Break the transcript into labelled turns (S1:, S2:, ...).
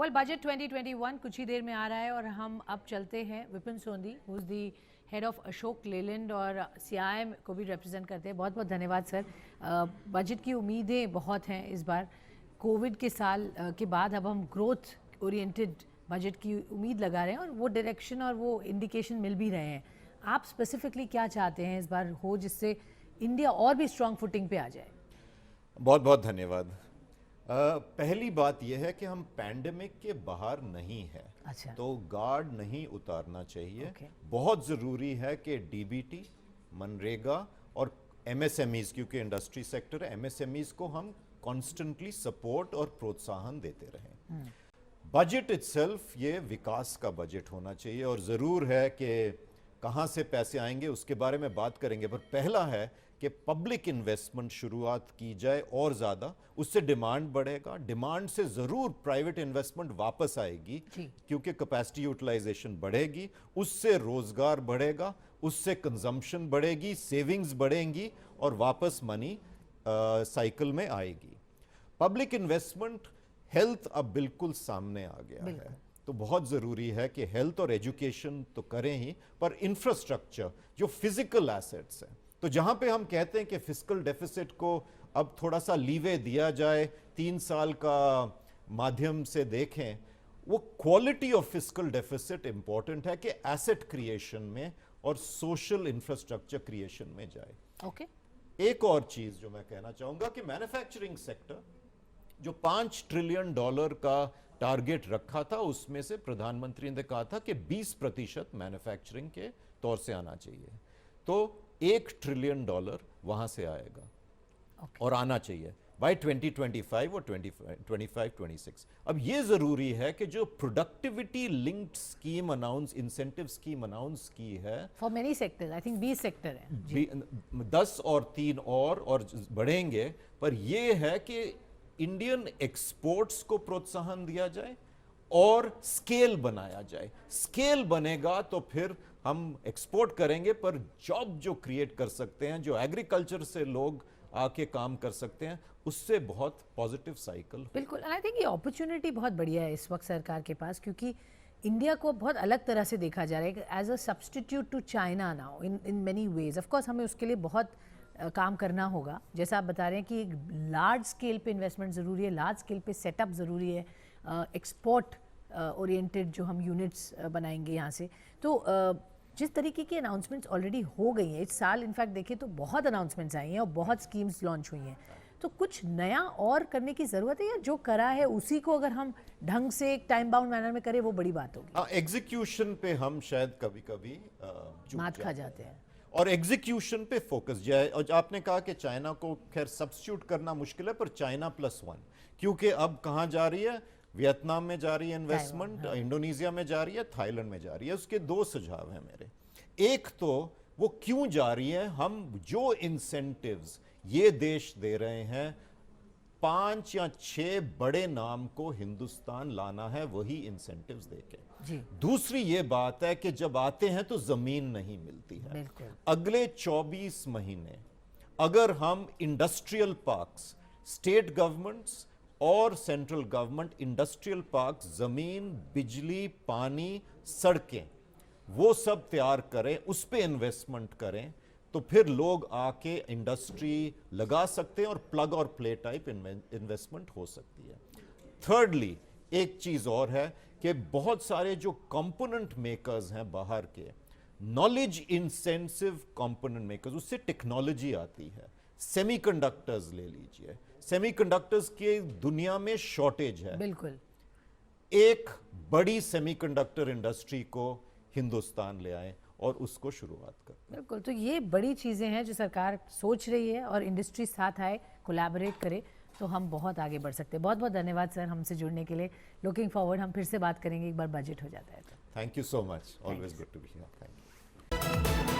S1: Well budget 2021 कुछ ही देर में आ रहा है और हम अब चलते हैं Vipin Sondhi who is the head of Ashok Leyland और सीआईएम को भी रिप्रेजेंट करते हैं। बहुत बहुत धन्यवाद सर। बजट की उम्मीदें बहुत हैं इस बार कोविड के साल के बाद। अब हम ग्रोथ ओरिएंटेड बजट की उम्मीद लगा रहे हैं और वो डायरेक्शन और वो इंडिकेशन मिल भी रहे हैं। आप स्पेसिफिकली क्या चाहते हैं इस बार हो जिससे इंडिया और भी स्ट्रॉन्ग फुटिंग पे आ जाए?
S2: बहुत बहुत धन्यवाद। पहली बात यह है कि हम पैंडेमिक के बाहर नहीं है।
S1: अच्छा।
S2: तो गार्ड नहीं उतारना चाहिए।
S1: Okay.
S2: बहुत ज़रूरी है कि डीबीटी, मनरेगा और एमएसएमईज, क्योंकि इंडस्ट्री सेक्टर है, एमएसएमईज को हम कॉन्स्टेंटली सपोर्ट और प्रोत्साहन देते रहें। बजट इटसेल्फ ये विकास का बजट होना चाहिए और ज़रूर है कि कहाँ से पैसे आएंगे उसके बारे में बात करेंगे, पर पहला है कि पब्लिक इन्वेस्टमेंट शुरुआत की जाए और ज़्यादा, उससे डिमांड बढ़ेगा। डिमांड से ज़रूर प्राइवेट इन्वेस्टमेंट वापस आएगी क्योंकि कैपेसिटी यूटिलाइजेशन बढ़ेगी, उससे रोज़गार बढ़ेगा, उससे कंजम्पशन बढ़ेगी, सेविंग्स बढ़ेंगी और वापस मनी साइकिल में आएगी। पब्लिक इन्वेस्टमेंट, हेल्थ अब बिल्कुल सामने आ गया है, तो बहुत ज़रूरी है कि हेल्थ और एजुकेशन तो करें ही, पर इंफ्रास्ट्रक्चर जो फिजिकल एसेट्स हैं, तो जहां पे हम कहते हैं कि फिस्कल डेफिसिट को अब थोड़ा सा लीवे दिया जाए, 3 साल का माध्यम से देखें, वो quality of fiscal deficit important है कि एसेट क्रिएशन में और सोशल इंफ्रास्ट्रक्चर क्रिएशन में जाए।
S1: ओके।
S2: एक और चीज जो मैं कहना चाहूंगा कि मैन्युफैक्चरिंग सेक्टर जो $5 ट्रिलियन का टारगेट रखा था, उसमें से प्रधानमंत्री ने कहा था कि 20% मैन्युफैक्चरिंग के तौर से आना चाहिए, तो $1 ट्रिलियन वहां से आएगा। और आना चाहिए बाय 2025 और 25-26। अब ये जरूरी है कि जो productivity linked scheme announce, incentive scheme announce की है
S1: for many sector, I think 20 sector है,
S2: 10 और 3 और बढ़ेंगे, पर ये है कि इंडियन एक्सपोर्ट्स को प्रोत्साहन दिया जाए और स्केल बनाया जाए। स्केल बनेगा तो फिर हम एक्सपोर्ट करेंगे, पर जॉब जो क्रिएट कर सकते हैं, जो एग्रीकल्चर से लोग आके काम कर सकते हैं, उससे बहुत पॉजिटिव साइकिल।
S1: बिल्कुल। आई थिंक ये अपॉर्चुनिटी बहुत बढ़िया है इस वक्त सरकार के पास, क्योंकि इंडिया को बहुत अलग तरह से देखा जा रहा है as a substitute to China now in many ways. Of course हमें उसके लिए बहुत काम करना होगा, जैसा आप बता रहे हैं कि लार्ज स्केल पे इन्वेस्टमेंट ज़रूरी है, लार्ज स्केल पे सेटअप ज़रूरी है, एक्सपोर्ट ओरिएंटेड जो हम यूनिट्स बनाएंगे यहाँ से। तो जिस तरीके की अनाउंसमेंट्स ऑलरेडी हो गई हैं इस साल, इनफैक्ट देखें तो बहुत अनाउंसमेंट्स आई हैं और बहुत स्कीम्स लॉन्च हुई हैं, तो कुछ नया और करने की ज़रूरत है या जो करा है उसी को अगर हम ढंग से एक टाइम बाउंड मैनर में करें वो बड़ी बात होगी?
S2: एग्जीक्यूशन पे हम शायद कभी कभी
S1: मात खा जाते हैं
S2: और एग्जीक्यूशन पे फोकस जाए। और आपने कहा कि चाइना को खैर सब्स्टिट्यूट करना मुश्किल है, पर चाइना +1, क्योंकि अब कहाँ जा रही है, वियतनाम में जा रही है इन्वेस्टमेंट, इंडोनेशिया में जा रही है, थाईलैंड में जा रही है। उसके 2 सुझाव हैं मेरे। एक तो वो क्यों जा रही है, हम जो इंसेंटिव्स ये देश दे रहे हैं, 5 या 6 बड़े नाम को हिंदुस्तान लाना है वही इंसेंटिव्स देके। दूसरी ये बात है कि जब आते हैं तो जमीन नहीं मिलती है। अगले 24 महीने अगर हम इंडस्ट्रियल पार्क्स, स्टेट गवर्नमेंट्स और सेंट्रल गवर्नमेंट इंडस्ट्रियल पार्क, जमीन, बिजली, पानी, सड़कें, वो सब तैयार करें, उस पे इन्वेस्टमेंट करें, तो फिर लोग आके इंडस्ट्री लगा सकते हैं और प्लग और प्ले टाइप इन्वेस्टमेंट हो सकती है। थर्डली, एक चीज और है कि बहुत सारे जो कंपोनेंट मेकर्स हैं बाहर के, नॉलेज इंटेंसिव कंपोनेंट मेकर्स, उससे टेक्नोलॉजी आती है। सेमीकंडक्टर्स ले लीजिए, सेमीकंडक्टर्स की दुनिया में शॉर्टेज है।
S1: बिल्कुल।
S2: एक बड़ी सेमीकंडक्टर इंडस्ट्री को हिंदुस्तान ले आए और उसको शुरुआत कर।
S1: बिल्कुल, तो ये बड़ी चीज़ें हैं जो सरकार सोच रही है और इंडस्ट्री साथ आए, कोलैबोरेट करे, तो हम बहुत आगे बढ़ सकते हैं। बहुत बहुत धन्यवाद सर हमसे जुड़ने के लिए। लुकिंग फॉरवर्ड, हम फिर से बात करेंगे एक बार बजट हो जाता है तो।
S2: Thank you so much, always good to be here. Thank you.